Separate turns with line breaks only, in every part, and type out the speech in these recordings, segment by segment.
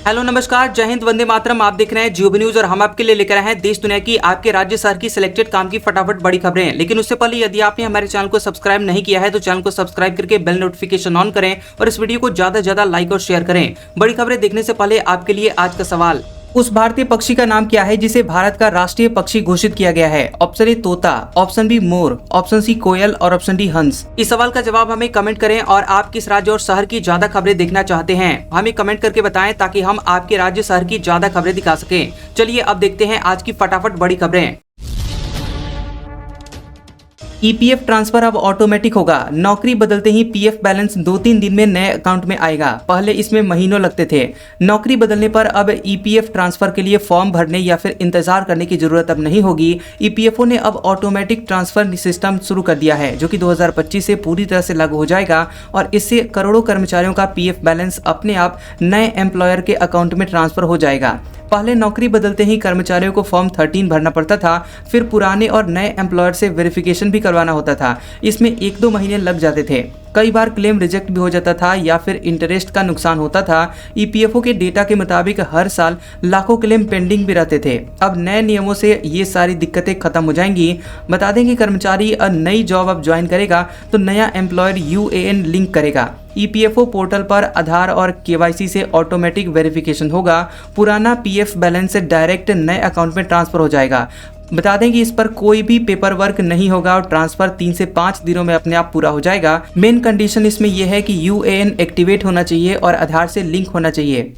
Hello नमस्कार, जय हिंद, वंदे मातरम। आप देख रहे हैं जियो न्यूज और हम आपके लिए लेकर आए हैं देश दुनिया की, आपके राज्य शहर की सिलेक्टेड काम की फटाफट बड़ी खबरें। लेकिन उससे पहले यदि आपने हमारे चैनल को सब्सक्राइब नहीं किया है तो चैनल को सब्सक्राइब करके बेल नोटिफिकेशन ऑन करें और इस वीडियो को ज्यादा से ज्यादा लाइक और शेयर करें। बड़ी खबरें देखने से पहले आपके लिए आज का सवाल, उस भारतीय पक्षी का नाम क्या है जिसे भारत का राष्ट्रीय पक्षी घोषित किया गया है? ऑप्शन ए तोता, ऑप्शन बी मोर, ऑप्शन सी कोयल और ऑप्शन डी हंस। इस सवाल का जवाब हमें कमेंट करें और आप किस राज्य और शहर की ज्यादा खबरें देखना चाहते हैं हमें कमेंट करके बताएं ताकि हम आपके राज्य शहर की ज्यादा खबरें दिखा सकें। चलिए अब देखते हैं आज की फटाफट बड़ी खबरें। ईपीएफ ट्रांसफर अब ऑटोमेटिक होगा। नौकरी बदलते ही पीएफ बैलेंस 2-3 दिन में नए अकाउंट में आएगा। पहले इसमें महीनों लगते थे। नौकरी बदलने पर अब ईपीएफ ट्रांसफर के लिए फॉर्म भरने या फिर इंतजार करने की जरूरत अब नहीं होगी। ईपीएफओ ने अब ऑटोमेटिक ट्रांसफर सिस्टम शुरू कर दिया है जो कि 2025 से पूरी तरह से लागू हो जाएगा और इससे करोड़ों कर्मचारियों का पीएफ बैलेंस अपने आप नए एम्प्लॉयर के अकाउंट में ट्रांसफर हो जाएगा। पहले नौकरी बदलते ही कर्मचारियों को फॉर्म 13 भरना पड़ता था, फिर पुराने और नए एम्प्लॉयर से वेरिफिकेशन भी करवाना होता था। इसमें 1-2 महीने लग जाते थे। कई बार क्लेम रिजेक्ट भी हो जाता था या फिर इंटरेस्ट का नुकसान होता था। ईपीएफओ के डेटा के मुताबिक हर साल लाखों क्लेम पेंडिंग भी रहते थे। अब नए नियमों से ये सारी दिक्कतें खत्म हो जाएंगी। बता दें कि कर्मचारी नई जॉब अब ज्वाइन करेगा तो नया एम्प्लॉयर यूएएन लिंक करेगा। ईपीएफओ पोर्टल पर आधार और केवाईसी से ऑटोमेटिक वेरिफिकेशन होगा। पुराना पीएफ बैलेंस से डायरेक्ट नए अकाउंट में ट्रांसफर हो जाएगा। बता दें कि इस पर कोई भी पेपर वर्क नहीं होगा और ट्रांसफर 3 से 5 दिनों में अपने आप पूरा हो जाएगा। मेन कंडीशन इसमें यह है कि यूएएन एक्टिवेट होना चाहिए और आधार से लिंक होना चाहिए।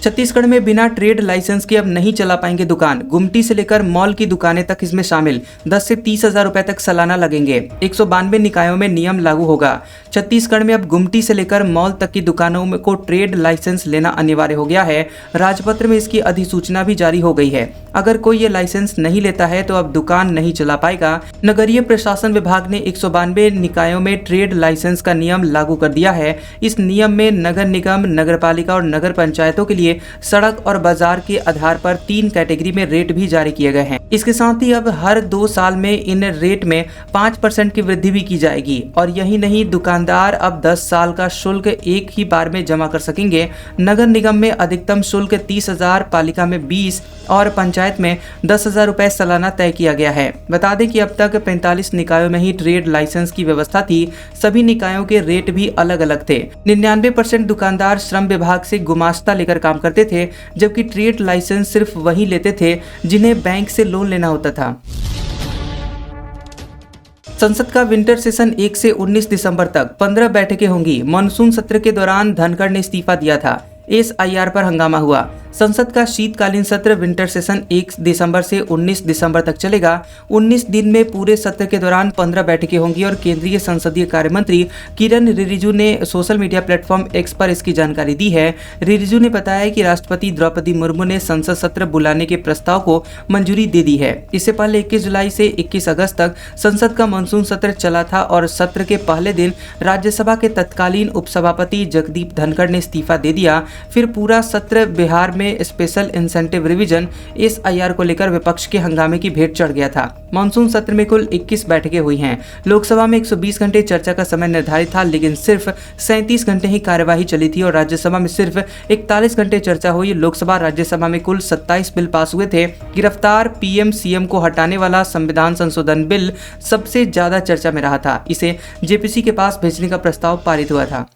छत्तीसगढ़ में बिना ट्रेड लाइसेंस के अब नहीं चला पाएंगे दुकान। गुमटी से लेकर मॉल की दुकानें तक इसमें शामिल। 10 से 30 हजार रुपए तक सालाना लगेंगे। 192 निकायों में नियम लागू होगा। छत्तीसगढ़ में अब गुमटी से लेकर मॉल तक की दुकानों को ट्रेड लाइसेंस लेना अनिवार्य हो गया है। राजपत्र में इसकी अधिसूचना भी जारी हो गई है। अगर कोई ये लाइसेंस नहीं लेता है तो अब दुकान नहीं चला पाएगा। नगरीय प्रशासन विभाग ने 192 निकायों में ट्रेड लाइसेंस का नियम लागू कर दिया है। इस नियम में नगर निगम, नगरपालिका और नगर पंचायतों के लिए सड़क और बाजार के आधार पर 3 कैटेगरी में रेट भी जारी किए गए हैं। इसके साथ ही अब हर 2 साल में इन रेट में 5% की वृद्धि भी की जाएगी। और यही नहीं, दुकानदार अब 10 साल का शुल्क एक ही बार में जमा कर सकेंगे। नगर निगम में अधिकतम शुल्क 30,000, पालिका में 20 और पंचायत में 10,000 रुपए सालाना तय किया गया है। बता दें कि अब तक 45 निकायों में ही ट्रेड लाइसेंस की व्यवस्था थी। सभी निकायों के रेट भी अलग अलग थे। 99% दुकानदार श्रम विभाग से गुमाश्ता लेकर काम करते थे, जबकि ट्रेड लाइसेंस सिर्फ वही लेते थे जिन्हें बैंक से लोन लेना होता था। संसद का विंटर सेशन 1 से 19 दिसंबर तक 15 बैठकें होंगी। मानसून सत्र के दौरान धनखड़ ने इस्तीफा दिया था। एसआईआर पर हंगामा हुआ। संसद का शीतकालीन सत्र विंटर सेशन 1 दिसंबर से 19 दिसंबर तक चलेगा। 19 दिन में पूरे सत्र के दौरान 15 बैठकें होंगी और केंद्रीय संसदीय कार्य मंत्री किरण रिजिजू ने सोशल मीडिया प्लेटफॉर्म एक्स पर इसकी जानकारी दी है। रिजिजू ने बताया कि राष्ट्रपति द्रौपदी मुर्मू ने संसद सत्र बुलाने के प्रस्ताव को मंजूरी दे दी है। इससे पहले 21 जुलाई से 21 अगस्त तक संसद का मानसून सत्र चला था और सत्र के पहले दिन राज्यसभा के तत्कालीन उपसभापति जगदीप धनखड़ ने इस्तीफा दे दिया। फिर पूरा सत्र बिहार में स्पेशल इंसेंटिव रिवीजन एसआईआर को लेकर विपक्ष के हंगामे की भेंट चढ़ गया था। मानसून सत्र में कुल 21 बैठकें हुई हैं। लोकसभा में 120 घंटे चर्चा का समय निर्धारित था, लेकिन सिर्फ 37 घंटे ही कार्यवाही चली थी और राज्यसभा में सिर्फ 41 घंटे चर्चा हुई। लोकसभा राज्यसभा में कुल 27 बिल पास हुए थे। गिरफ्तार पीएम सीएम को हटाने वाला संविधान संशोधन बिल सबसे ज्यादा चर्चा में रहा था। इसे जेपीसी के पास भेजने का प्रस्ताव पारित हुआ था।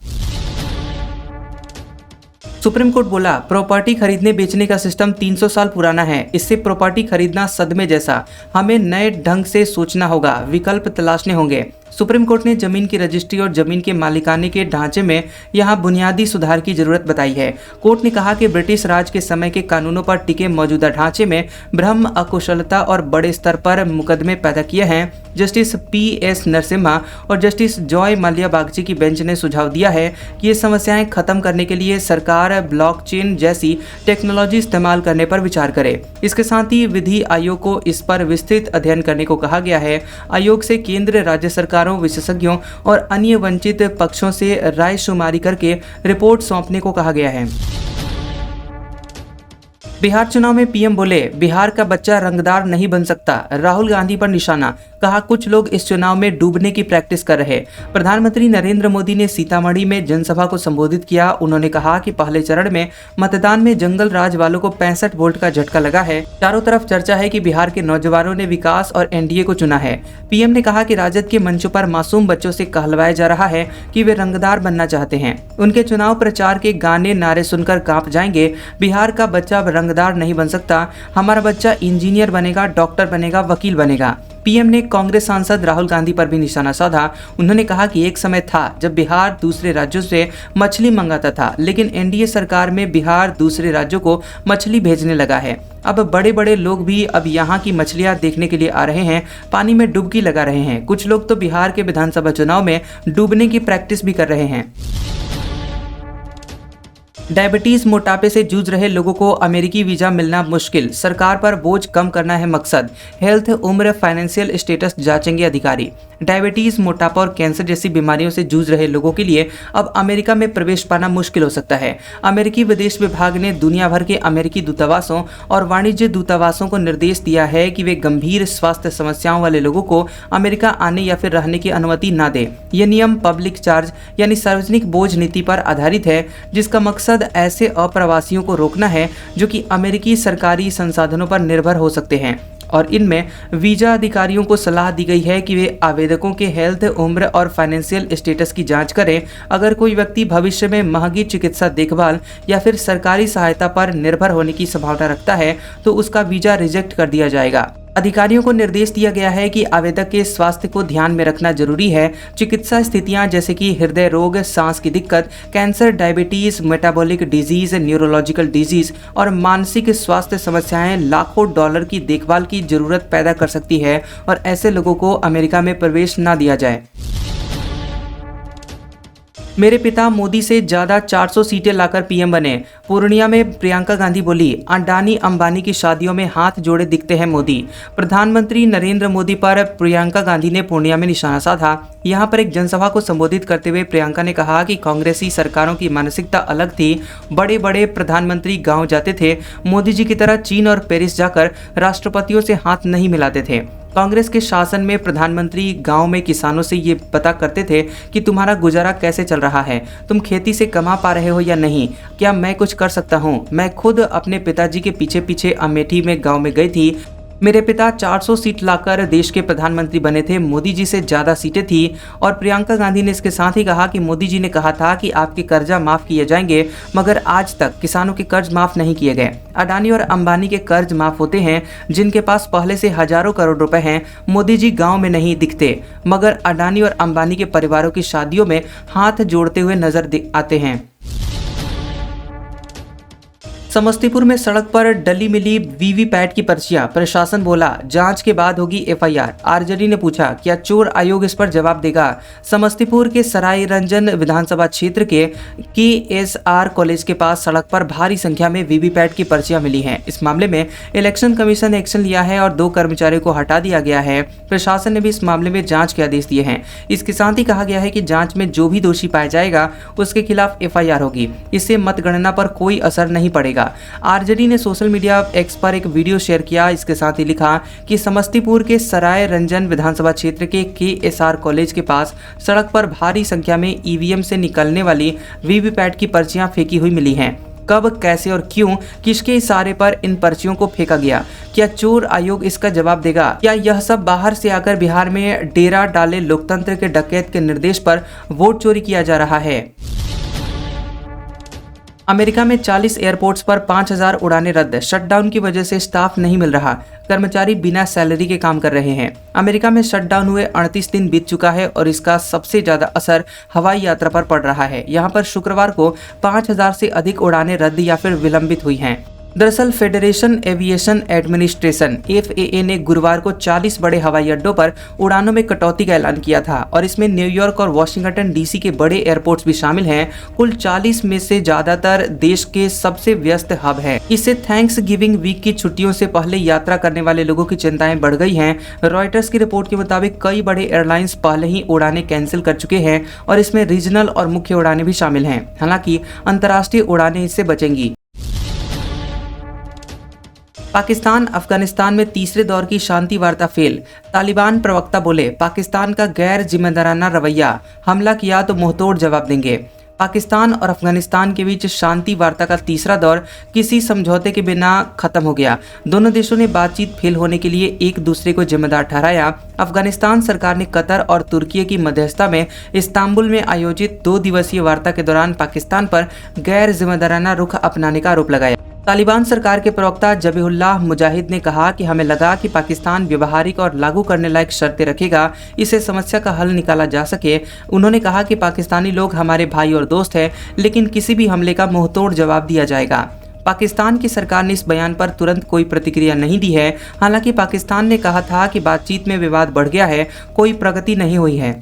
सुप्रीम कोर्ट बोला, प्रॉपर्टी खरीदने बेचने का सिस्टम 300 साल पुराना है। इससे प्रॉपर्टी खरीदना सदमे जैसा। हमें नए ढंग से सोचना होगा, विकल्प तलाशने होंगे। सुप्रीम कोर्ट ने जमीन की रजिस्ट्री और जमीन के मालिकाने के ढांचे में यहां बुनियादी सुधार की जरूरत बताई है। कोर्ट ने कहा कि ब्रिटिश राज के समय के कानूनों पर टिके मौजूदा ढांचे में भ्रम, अकुशलता और बड़े स्तर पर मुकदमे पैदा किए हैं। जस्टिस पीएस नरसिम्हा और जस्टिस जॉय माल्या बागची की बेंच ने सुझाव दिया है कि ये समस्याएं खत्म करने के लिए सरकार ब्लॉकचेन जैसी टेक्नोलॉजी इस्तेमाल करने पर विचार करे। इसके साथ ही विधि आयोग को इस पर विस्तृत अध्ययन करने को कहा गया है। आयोग से केंद्र, राज्य सरकारों, विशेषज्ञों और अन्य वंचित पक्षों से राय शुमारी करके रिपोर्ट सौंपने को कहा गया है। बिहार चुनाव में पीएम बोले, बिहार का बच्चा रंगदार नहीं बन सकता। राहुल गांधी पर निशाना। कहा कुछ लोग इस चुनाव में डूबने की प्रैक्टिस कर रहे। प्रधानमंत्री नरेंद्र मोदी ने सीतामढ़ी में जनसभा को संबोधित किया। उन्होंने कहा कि पहले चरण में मतदान में जंगल राज वालों को 65 वोल्ट का झटका लगा है। चारों तरफ चर्चा है कि बिहार के नौजवानों ने विकास और एनडीए को चुना है। पीएम ने कहा कि राजद के मंचों पर मासूम बच्चों से कहलवाया जा रहा है कि वे रंगदार बनना चाहते हैं। उनके चुनाव प्रचार के गाने नारे सुनकर कांप जाएंगे। बिहार का बच्चा रंगदार नहीं बन सकता, हमारा बच्चा इंजीनियर बनेगा, डॉक्टर बनेगा, वकील बनेगा। पीएम ने कांग्रेस सांसद राहुल गांधी पर भी निशाना साधा। उन्होंने कहा कि एक समय था जब बिहार दूसरे राज्यों से मछली मंगाता था, लेकिन एनडीए सरकार में बिहार दूसरे राज्यों को मछली भेजने लगा है। अब बड़े बड़े लोग भी अब यहाँ की मछलियाँ देखने के लिए आ रहे हैं, पानी में डुबकी लगा रहे हैं। कुछ लोग तो बिहार के विधानसभा चुनाव में डूबने की प्रैक्टिस भी कर रहे हैं। डायबिटीज मोटापे से जूझ रहे लोगों को अमेरिकी वीजा मिलना मुश्किल, सरकार पर बोझ कम करना है मकसद। हेल्थ, उम्र, फाइनेंशियल स्टेटस जांचेंगे अधिकारी। डायबिटीज, मोटापा और कैंसर जैसी बीमारियों से जूझ रहे लोगों के लिए अब अमेरिका में प्रवेश पाना मुश्किल हो सकता है। अमेरिकी विदेश विभाग ने दुनिया भर के अमेरिकी दूतावासों और वाणिज्य दूतावासों को निर्देश दिया है कि वे गंभीर स्वास्थ्य समस्याओं वाले लोगों को अमेरिका आने या फिर रहने की अनुमति न दे। यह नियम पब्लिक चार्ज यानी सार्वजनिक बोझ नीति पर आधारित है, जिसका मकसद ऐसे अप्रवासियों को रोकना है जो कि अमेरिकी सरकारी संसाधनों पर निर्भर हो सकते हैं। और इनमें वीजा अधिकारियों को सलाह दी गई है कि वे आवेदकों के हेल्थ, उम्र और फाइनेंशियल स्टेटस की जांच करें। अगर कोई व्यक्ति भविष्य में महंगी चिकित्सा देखभाल या फिर सरकारी सहायता पर निर्भर होने की संभावना रखता है तो उसका वीजा रिजेक्ट कर दिया जाएगा। अधिकारियों को निर्देश दिया गया है कि आवेदक के स्वास्थ्य को ध्यान में रखना जरूरी है। चिकित्सा स्थितियां जैसे कि हृदय रोग, सांस की दिक्कत, cancer, diabetes, metabolic disease, neurological disease और मानसिक स्वास्थ्य समस्याएं लाखों डॉलर की देखभाल की जरूरत पैदा कर सकती है और ऐसे लोगों को अमेरिका में प्रवेश न दिया जाए। मेरे पिता मोदी से ज्यादा 400 सीटें लाकर पीएम बने। पूर्णिया में प्रियंका गांधी बोली, अडानी अंबानी की शादियों में हाथ जोड़े दिखते हैं मोदी। प्रधानमंत्री नरेंद्र मोदी पर प्रियंका गांधी ने पूर्णिया में निशाना साधा। यहां पर एक जनसभा को संबोधित करते हुए प्रियंका ने कहा कि कांग्रेसी सरकारों की मानसिकता अलग थी। बड़े बड़े प्रधानमंत्री गाँव जाते थे, मोदी जी की तरह चीन और पेरिस जाकर राष्ट्रपतियों से हाथ नहीं मिलाते थे। कांग्रेस के शासन में प्रधानमंत्री गांव में किसानों से ये पता करते थे कि तुम्हारा गुजारा कैसे चल रहा है, तुम खेती से कमा पा रहे हो या नहीं, क्या मैं कुछ कर सकता हूँ। मैं खुद अपने पिताजी के पीछे पीछे अमेठी में गांव में गई थी। मेरे पिता 400 सीट लाकर देश के प्रधानमंत्री बने थे, मोदी जी से ज़्यादा सीटें थी। और प्रियंका गांधी ने इसके साथ ही कहा कि मोदी जी ने कहा था कि आपके कर्जा माफ़ किए जाएंगे, मगर आज तक किसानों के कर्ज माफ़ नहीं किए गए। अडानी और अंबानी के कर्ज माफ़ होते हैं जिनके पास पहले से हजारों करोड़ रुपए हैं। मोदी जी गाँव में नहीं दिखते, मगर अडानी और अंबानी के परिवारों की शादियों में हाथ जोड़ते हुए नजर आते हैं। समस्तीपुर में सड़क पर डली मिली वीवीपैट की पर्चियां, प्रशासन बोला जांच के बाद होगी एफआईआर। आरजेडी ने पूछा क्या चोर आयोग इस पर जवाब देगा। समस्तीपुर के सराय रंजन विधानसभा क्षेत्र के केएसआर कॉलेज के पास सड़क पर भारी संख्या में वीवीपैट की पर्चियां मिली हैं। इस मामले में इलेक्शन कमीशन ने एक्शन लिया है और 2 कर्मचारियों को हटा दिया गया है। प्रशासन ने भी इस मामले में जाँच के आदेश दिए हैं। इसके साथ ही कहा गया है कि जाँच में जो भी दोषी पाया जाएगा उसके खिलाफ एफआईआर होगी। इससे मतगणना पर कोई असर नहीं पड़ेगा। आरजेडी ने सोशल मीडिया एक्स पर एक वीडियो शेयर किया। इसके साथ ही लिखा कि समस्तीपुर के सराय रंजन विधानसभा क्षेत्र के केएसआर कॉलेज के पास सड़क पर भारी संख्या में ईवीएम से निकलने वाली वीवीपैट की पर्चियां फेंकी हुई मिली हैं। कब, कैसे और क्यों, किसके इशारे पर इन पर्चियों को फेंका गया, क्या चोर आयोग इसका जवाब देगा? क्या यह सब बाहर से आकर बिहार में डेरा डाले लोकतंत्र के डकैत के निर्देश पर वोट चोरी किया जा रहा है? अमेरिका में 40 एयरपोर्ट्स पर 5000 उड़ानें रद्द। शटडाउन की वजह से स्टाफ नहीं मिल रहा, कर्मचारी बिना सैलरी के काम कर रहे हैं। अमेरिका में शटडाउन हुए 38 दिन बीत चुका है और इसका सबसे ज्यादा असर हवाई यात्रा पर पड़ रहा है। यहाँ पर शुक्रवार को 5000 से अधिक उड़ानें रद्द या फिर विलंबित हुई हैं। दरअसल फेडरेशन एविएशन एडमिनिस्ट्रेशन FAA ने गुरुवार को 40 बड़े हवाई अड्डों पर उड़ानों में कटौती का ऐलान किया था और इसमें न्यूयॉर्क और वाशिंगटन DC के बड़े एयरपोर्ट्स भी शामिल हैं। कुल 40 में से ज्यादातर देश के सबसे व्यस्त हब है। इससे थैंक्स गिविंग वीक की छुट्टियों से पहले यात्रा करने वाले लोगों की चिंताएं बढ़ गई हैं। रॉयटर्स की रिपोर्ट के मुताबिक कई बड़े एयरलाइंस पहले ही उड़ानें कैंसिल कर चुके हैं और इसमें रीजनल और मुख्य उड़ानें भी शामिल हैं। हालांकि अंतर्राष्ट्रीय उड़ानें इससे बचेंगी। पाकिस्तान अफगानिस्तान में तीसरे दौर की शांति वार्ता फेल। तालिबान प्रवक्ता बोले, पाकिस्तान का गैर जिम्मेदाराना रवैया, हमला किया तो मुंहतोड़ जवाब देंगे। पाकिस्तान और अफगानिस्तान के बीच शांति वार्ता का तीसरा दौर किसी समझौते के बिना खत्म हो गया। दोनों देशों ने बातचीत फेल होने के लिए एक दूसरे को जिम्मेदार ठहराया। अफगानिस्तान सरकार ने कतर और तुर्की की मध्यस्थता में इस्तांबुल में आयोजित 2 दिवसीय वार्ता के दौरान पाकिस्तान पर गैर जिम्मेदाराना रुख अपनाने का आरोप लगाया। तालिबान सरकार के प्रवक्ता जबीहुल्लाह मुजाहिद ने कहा कि हमें लगा कि पाकिस्तान व्यवहारिक और लागू करने लायक शर्तें रखेगा, इससे समस्या का हल निकाला जा सके। उन्होंने कहा कि पाकिस्तानी लोग हमारे भाई और दोस्त हैं, लेकिन किसी भी हमले का मुंहतोड़ जवाब दिया जाएगा। पाकिस्तान की सरकार ने इस बयान पर तुरंत कोई प्रतिक्रिया नहीं दी है। हालांकि पाकिस्तान ने कहा था कि बातचीत में विवाद बढ़ गया है, कोई प्रगति नहीं हुई है।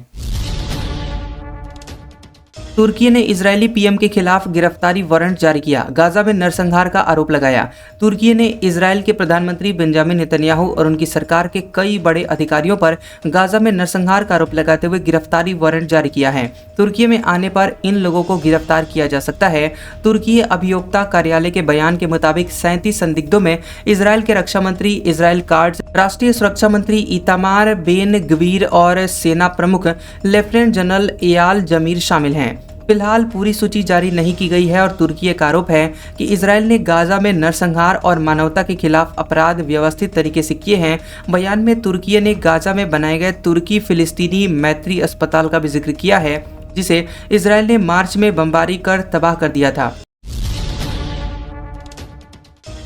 तुर्की ने इजरायली पीएम के खिलाफ गिरफ्तारी वारंट जारी किया, गाजा में नरसंहार का आरोप लगाया। तुर्की ने इजरायल के प्रधानमंत्री बेंजामिन नेतन्याहू और उनकी सरकार के कई बड़े अधिकारियों पर गाजा में नरसंहार का आरोप लगाते हुए गिरफ्तारी वारंट जारी किया है। तुर्की में आने पर इन लोगों को गिरफ्तार किया जा सकता है। तुर्की अभियोक्ता कार्यालय के बयान के मुताबिक 37 संदिग्धों में इजरायल के रक्षा मंत्री इजराइल काट्ज, राष्ट्रीय सुरक्षा मंत्री इतामार बेन गवीर और सेना प्रमुख लेफ्टिनेंट जनरल एयाल जमीर शामिल हैं। फिलहाल पूरी सूची जारी नहीं की गई है और तुर्की का आरोप है कि इजरायल ने गाजा में नरसंहार और मानवता के खिलाफ अपराध व्यवस्थित तरीके से किए हैं। बयान में तुर्की ने गाजा में बनाए गए तुर्की फिलिस्तीनी मैत्री अस्पताल का भी जिक्र किया है, जिसे इजरायल ने मार्च में बमबारी कर तबाह कर दिया था।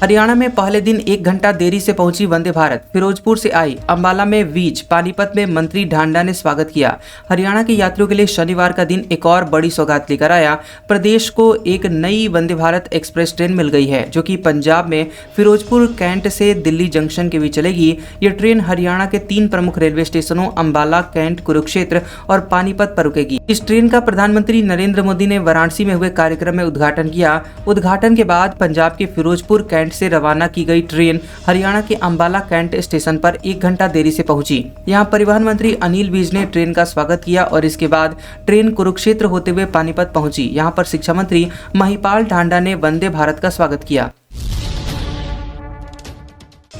हरियाणा में पहले दिन 1 घंटा देरी से पहुंची वंदे भारत, फिरोजपुर से आई, अंबाला में वीज, पानीपत में मंत्री ढांडा ने स्वागत किया। हरियाणा के यात्रियों के लिए शनिवार का दिन एक और बड़ी सौगात लेकर आया। प्रदेश को एक नई वंदे भारत एक्सप्रेस ट्रेन मिल गई है, जो कि पंजाब में फिरोजपुर कैंट से दिल्ली जंक्शन के बीच चलेगी। ये ट्रेन हरियाणा के 3 प्रमुख रेलवे स्टेशनों अंबाला, कैंट, कुरुक्षेत्र और पानीपत पर रुकेगी। इस ट्रेन का प्रधानमंत्री नरेंद्र मोदी ने वाराणसी में हुए कार्यक्रम में उद्घाटन किया। उद्घाटन के बाद पंजाब के फिरोजपुर कैंट से रवाना की गई ट्रेन हरियाणा के अंबाला कैंट स्टेशन पर 1 घंटा देरी से पहुंची। यहां परिवहन मंत्री अनिल विज ने ट्रेन का स्वागत किया और इसके बाद ट्रेन कुरुक्षेत्र होते हुए पानीपत पहुंची। यहां पर शिक्षा मंत्री महिपाल ढांडा ने वंदे भारत का स्वागत किया।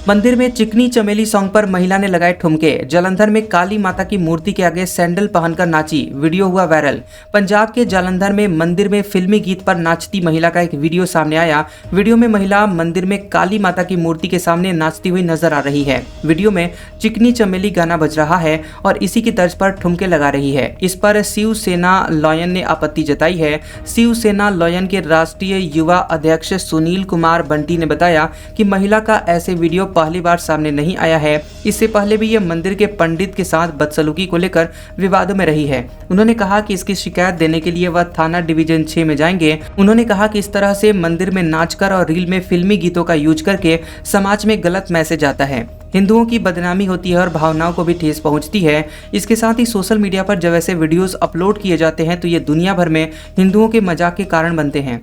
मंदिर में चिकनी चमेली सॉन्ग पर महिला ने लगाए ठुमके। जालंधर में काली माता की मूर्ति के आगे सैंडल पहनकर नाची, वीडियो हुआ वायरल। पंजाब के जालंधर में मंदिर में फिल्मी गीत पर नाचती महिला का एक वीडियो सामने आया। वीडियो में महिला मंदिर में काली माता की मूर्ति के सामने नाचती हुई नजर आ रही है। वीडियो में चिकनी चमेली गाना बज रहा है और इसी की तर्ज पर ठुमके लगा रही है। इस पर शिवसेना लॉयन ने आपत्ति जताई है। शिवसेना लॉयन के राष्ट्रीय युवा अध्यक्ष सुनील कुमार बंटी ने बताया कि महिला का ऐसे वीडियो पहली बार सामने नहीं आया है। इससे पहले भी यह मंदिर के पंडित के साथ बदसलूकी को लेकर विवादों में रही है। उन्होंने कहा कि इसकी शिकायत देने के लिए वह थाना डिवीजन 6 में जाएंगे। उन्होंने कहा कि इस तरह से मंदिर में नाचकर और रील में फिल्मी गीतों का यूज करके समाज में गलत मैसेज आता है। हिंदुओं की बदनामी होती है और भावनाओं को भी ठेस पहुंचती है। इसके साथ ही सोशल मीडिया पर जब ऐसे वीडियोस अपलोड किए जाते हैं तो ये दुनिया भर में हिंदुओं के मजाक के कारण बनते हैं।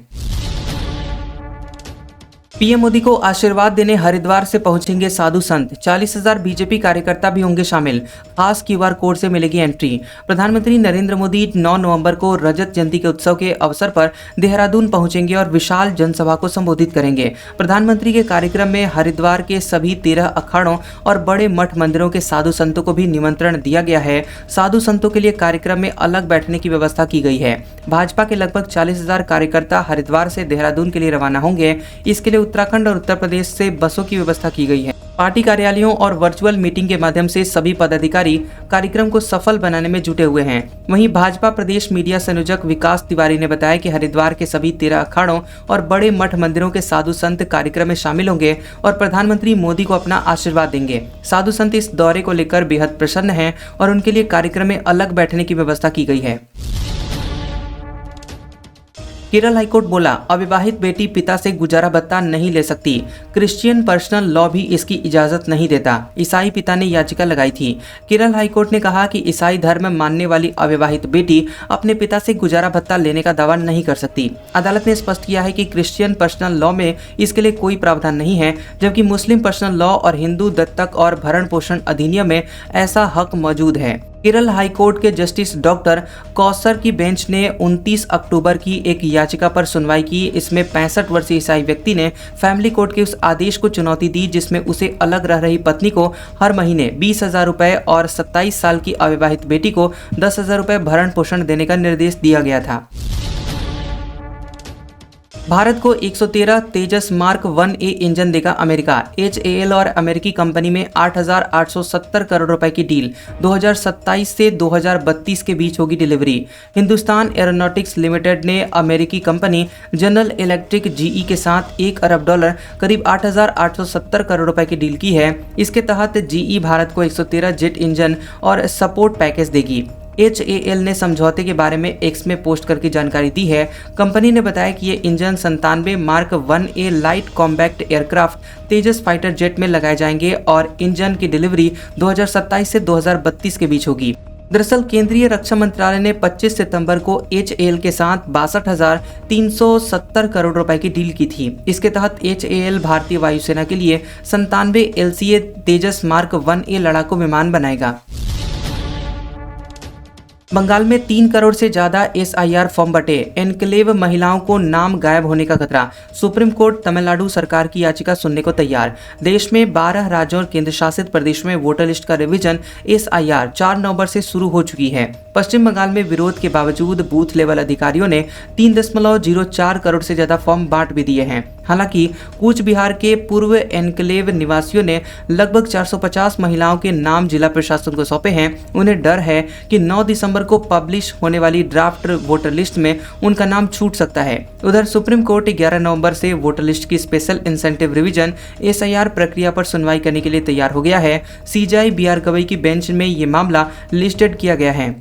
पीएम मोदी को आशीर्वाद देने हरिद्वार से पहुंचेंगे साधु संत। 40,000 बीजेपी कार्यकर्ता भी होंगे शामिल। खास क्यूआर कोड से मिलेगी एंट्री। प्रधानमंत्री नरेंद्र मोदी 9 नवंबर को रजत जयंती के उत्सव के अवसर पर देहरादून पहुंचेंगे और विशाल जनसभा को संबोधित करेंगे। प्रधानमंत्री के कार्यक्रम में हरिद्वार के सभी 13 अखाड़ों और बड़े मठ मंदिरों के साधु संतों को भी निमंत्रण दिया गया है। साधु संतों के लिए कार्यक्रम में अलग बैठने की व्यवस्था की गई है। भाजपा के लगभग 40,000 कार्यकर्ता हरिद्वार से देहरादून के लिए रवाना होंगे। इसके लिए उत्तराखंड और उत्तर प्रदेश से बसों की व्यवस्था की गई है। पार्टी कार्यालयों और वर्चुअल मीटिंग के माध्यम से सभी पदाधिकारी कार्यक्रम को सफल बनाने में जुटे हुए हैं। वहीं भाजपा प्रदेश मीडिया संयोजक विकास तिवारी ने बताया कि हरिद्वार के सभी 13 अखाड़ों और बड़े मठ मंदिरों के साधु संत कार्यक्रम में शामिल होंगे और प्रधानमंत्री मोदी को अपना आशीर्वाद देंगे। साधु संत इस दौरे को लेकर बेहद प्रसन्न हैं और उनके लिए कार्यक्रम में अलग बैठने की व्यवस्था की गई है। केरल हाईकोर्ट बोला, अविवाहित बेटी पिता से गुजारा भत्ता नहीं ले सकती। क्रिश्चियन पर्सनल लॉ भी इसकी इजाजत नहीं देता। ईसाई पिता ने याचिका लगाई थी। केरल हाईकोर्ट ने कहा कि ईसाई धर्म मानने वाली अविवाहित बेटी अपने पिता से गुजारा भत्ता लेने का दावा नहीं कर सकती। अदालत ने स्पष्ट किया है कि क्रिश्चियन पर्सनल लॉ में इसके लिए कोई प्रावधान नहीं है, जबकि मुस्लिम पर्सनल लॉ और हिंदू दत्तक और भरण पोषण अधिनियम में ऐसा हक मौजूद है। केरल हाईकोर्ट के जस्टिस डॉक्टर कौसर की बेंच ने 29 अक्टूबर की एक याचिका पर सुनवाई की। इसमें 65 वर्षीय ईसाई व्यक्ति ने फैमिली कोर्ट के उस आदेश को चुनौती दी जिसमें उसे अलग रह रही पत्नी को हर महीने 20,000 रुपये और 27 साल की अविवाहित बेटी को 10,000 रुपये भरण पोषण देने का निर्देश दिया गया था। भारत को 113 तेजस मार्क 1A इंजन देगा अमेरिका। HAL और अमेरिकी कंपनी में 8,870 करोड़ रुपए की डील 2027 से 2032 के बीच होगी डिलीवरी। हिंदुस्तान एरोनॉटिक्स लिमिटेड ने अमेरिकी कंपनी जनरल इलेक्ट्रिक GE के साथ $1 अरब करीब 8,870 करोड़ रुपए की डील की है। इसके तहत GE भारत को 113 जेट इंजन और सपोर्ट पैकेज देगी। HAL ने समझौते के बारे में एक्स में पोस्ट करके जानकारी दी है। कंपनी ने बताया कि ये engine 97 Mark 1A light combat aircraft Tejas fighter jet में लगाए जाएंगे और इंजन की डिलीवरी 2027 से 2032 के बीच होगी। दरअसल केंद्रीय रक्षा मंत्रालय ने 25 सितंबर को HAL के साथ 62,370 करोड़ रुपए की डील की थी। इसके तहत HAL भारतीय वायुसेना के लिए 97 LCA तेजस मार्क 1A लड़ाकू विमान बनाएगा। बंगाल में 3 करोड़ से ज्यादा SIR फॉर्म बटे, एनक्लेव महिलाओं को नाम गायब होने का खतरा। सुप्रीम कोर्ट तमिलनाडु सरकार की याचिका सुनने को तैयार। देश में 12 राज्यों और केंद्र शासित प्रदेशों में वोटर लिस्ट का रिवीजन SIR 4 नवंबर से शुरू हो चुकी है। पश्चिम बंगाल में विरोध के बावजूद बूथ लेवल अधिकारियों ने 3.04 करोड़ से ज्यादा फॉर्म बांट भी दिए हैं। हालांकि कूच बिहार के पूर्व एनक्लेव निवासियों ने लगभग 450 महिलाओं के नाम जिला प्रशासन को सौंपे हैं। उन्हें डर है कि 9 दिसंबर को पब्लिश होने वाली ड्राफ्ट वोटर लिस्ट में उनका नाम छूट सकता है। उधर सुप्रीम कोर्ट 11 नवंबर से वोटर लिस्ट की स्पेशल इंसेंटिव रिवीजन SIR प्रक्रिया पर सुनवाई करने के लिए तैयार हो गया है। CJI BR गवई की बेंच में ये मामला लिस्टेड किया गया है।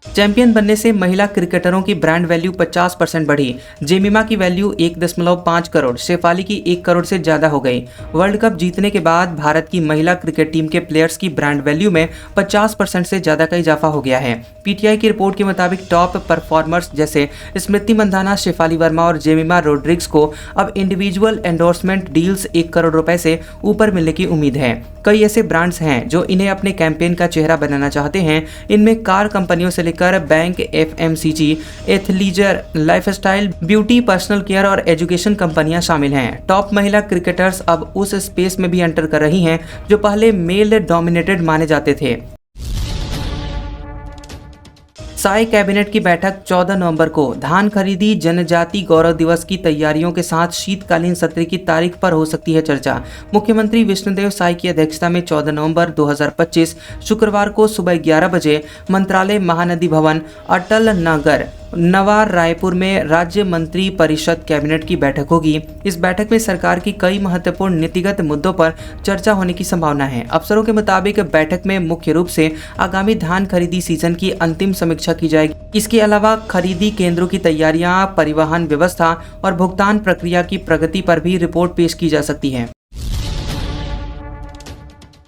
चैंपियन बनने से महिला क्रिकेटरों की ब्रांड वैल्यू 50% बढ़ी। जेमिमा की वैल्यू 1.5 करोड़, शेफाली की 1 करोड़ से ज्यादा हो गई। वर्ल्ड कप जीतने के बाद भारत की महिला क्रिकेट टीम के प्लेयर्स की ब्रांड वैल्यू में 50% से ज्यादा का इजाफा हो गया है। PTI की रिपोर्ट के मुताबिक टॉप परफॉर्मर्स जैसे स्मृति मंधाना, शेफाली वर्मा और जेमिमा रोड्रिग्स को अब इंडिविजुअल एंडोर्समेंट डील्स 1 करोड़ रुपए से ऊपर मिलने की उम्मीद है। कई ऐसे ब्रांड्स हैं जो इन्हें अपने कैंपेन का चेहरा बनाना चाहते हैं। इनमें कार कंपनियों से लेकर bank, FMCG, athleisure, lifestyle, beauty, personal care और एजुकेशन कंपनियां शामिल हैं। टॉप महिला क्रिकेटर्स अब उस स्पेस में भी एंटर कर रही हैं जो पहले मेल डोमिनेटेड माने जाते थे। साय कैबिनेट की बैठक 14 नवंबर को। धान खरीदी, जनजाति गौरव दिवस की तैयारियों के साथ शीतकालीन सत्र की तारीख पर हो सकती है चर्चा। मुख्यमंत्री विष्णुदेव साय की अध्यक्षता में 14 नवंबर 2025 शुक्रवार को सुबह 11 बजे मंत्रालय, महानदी भवन, अटल नगर, नवा रायपुर में राज्य मंत्री परिषद कैबिनेट की बैठक होगी। इस बैठक में सरकार की कई महत्वपूर्ण नीतिगत मुद्दों पर चर्चा होने की संभावना है। अफसरों के मुताबिक बैठक में मुख्य रूप से आगामी धान खरीदी सीजन की अंतिम समीक्षा की जाएगी। इसके अलावा खरीदी केंद्रों की तैयारियां, परिवहन व्यवस्था और भुगतान प्रक्रिया की प्रगति पर भी रिपोर्ट पेश की जा सकती है।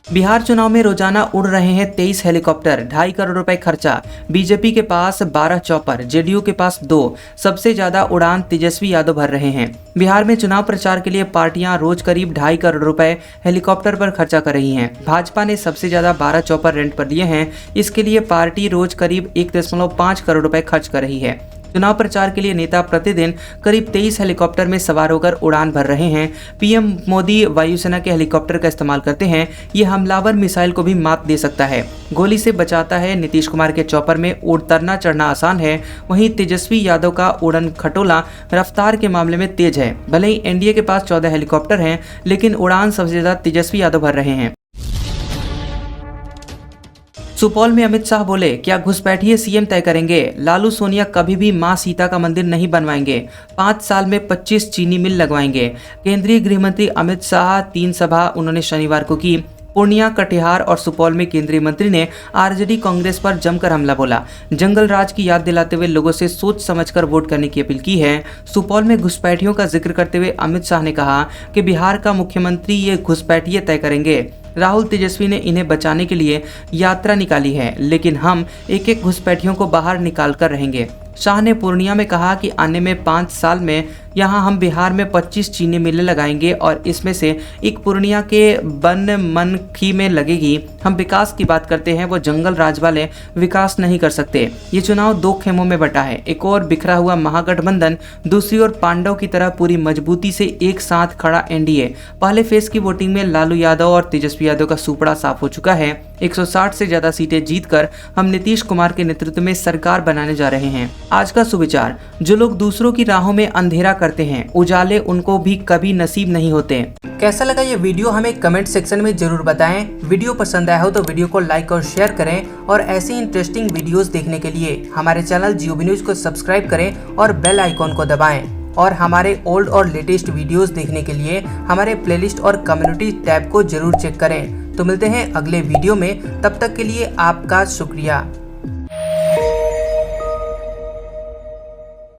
बिहार चुनाव में रोजाना उड़ रहे हैं 23 हेलीकॉप्टर, 2.5 करोड़ रुपए खर्चा। बीजेपी के पास 12 चॉपर, जेडीयू के पास 2। सबसे ज्यादा उड़ान तेजस्वी यादव भर रहे हैं। बिहार में चुनाव प्रचार के लिए पार्टियां रोज करीब 2.5 करोड़ रुपए हेलीकॉप्टर पर खर्चा कर रही हैं। भाजपा ने सबसे ज्यादा 12 चॉपर रेंट पर लिए हैं। इसके लिए पार्टी रोज करीब 1.5 करोड़ रुपए खर्च कर रही है। चुनाव प्रचार के लिए नेता प्रतिदिन करीब 23 हेलीकॉप्टर में सवार होकर उड़ान भर रहे हैं। पीएम मोदी वायुसेना के हेलीकॉप्टर का इस्तेमाल करते हैं। ये हमलावर मिसाइल को भी मात दे सकता है, गोली से बचाता है। नीतीश कुमार के चॉपर में उतरना चढ़ना आसान है, वहीं तेजस्वी यादव का उड़न खटोला रफ्तार के मामले में तेज है। भले ही एनडीए के पास 14 हेलीकॉप्टर हैं, लेकिन उड़ान सबसे ज्यादा तेजस्वी यादव भर रहे हैं। सुपौल में अमित शाह बोले, क्या घुसपैठिए सीएम तय करेंगे? लालू सोनिया कभी भी मां सीता का मंदिर नहीं बनवाएंगे। 5 साल में 25 चीनी मिल लगवाएंगे। केंद्रीय गृह मंत्री अमित शाह 3 सभा उन्होंने शनिवार को की। पूर्णिया, कटिहार और सुपौल में केंद्रीय मंत्री ने आरजेडी कांग्रेस पर जमकर हमला बोला। जंगल राज की याद दिलाते हुए लोगों से सोच समझकर वोट करने की अपील की है। सुपौल में घुसपैठियों का जिक्र करते हुए अमित शाह ने कहा कि बिहार का मुख्यमंत्री ये घुसपैठिए तय करेंगे। राहुल तेजस्वी ने इन्हें बचाने के लिए यात्रा निकाली है, लेकिन हम एक एक घुसपैठियों को बाहर निकाल कर रहेंगे। शाह ने पूर्णिया में कहा कि आने में 5 साल में यहाँ हम बिहार में 25 चीनी मिलें लगाएंगे और इसमें से एक पूर्णिया के बनमनखी में लगेगी। हम विकास की बात करते हैं, वो जंगल राज वाले विकास नहीं कर सकते। ये चुनाव 2 खेमों में बटा है, एक और बिखरा हुआ महागठबंधन, दूसरी ओर पांडव की तरह पूरी मजबूती से एक साथ खड़ा एनडीए। पहले फेज की वोटिंग में लालू यादव और तेजस्वी यादव का सुपड़ा साफ हो चुका है। 160 से ज्यादा सीटें जीतकर हम नीतीश कुमार के नेतृत्व में सरकार बनाने जा रहे हैं। आज का सुविचार, जो लोग दूसरों की राहों में अंधेरा करते हैं, उजाले उनको भी कभी नसीब नहीं होते। कैसा लगा ये वीडियो हमें कमेंट सेक्शन में जरूर बताएं। वीडियो पसंद आया हो तो वीडियो को लाइक और शेयर करें और ऐसी इंटरेस्टिंग वीडियोस देखने के लिए हमारे चैनल GOB न्यूज को सब्सक्राइब करें और बेल आइकॉन को दबाएं। और हमारे ओल्ड और लेटेस्ट वीडियोस देखने के लिए हमारे प्लेलिस्ट और कम्युनिटी टैब को जरूर चेक करें। तो मिलते हैं अगले वीडियो में, तब तक के लिए आपका शुक्रिया।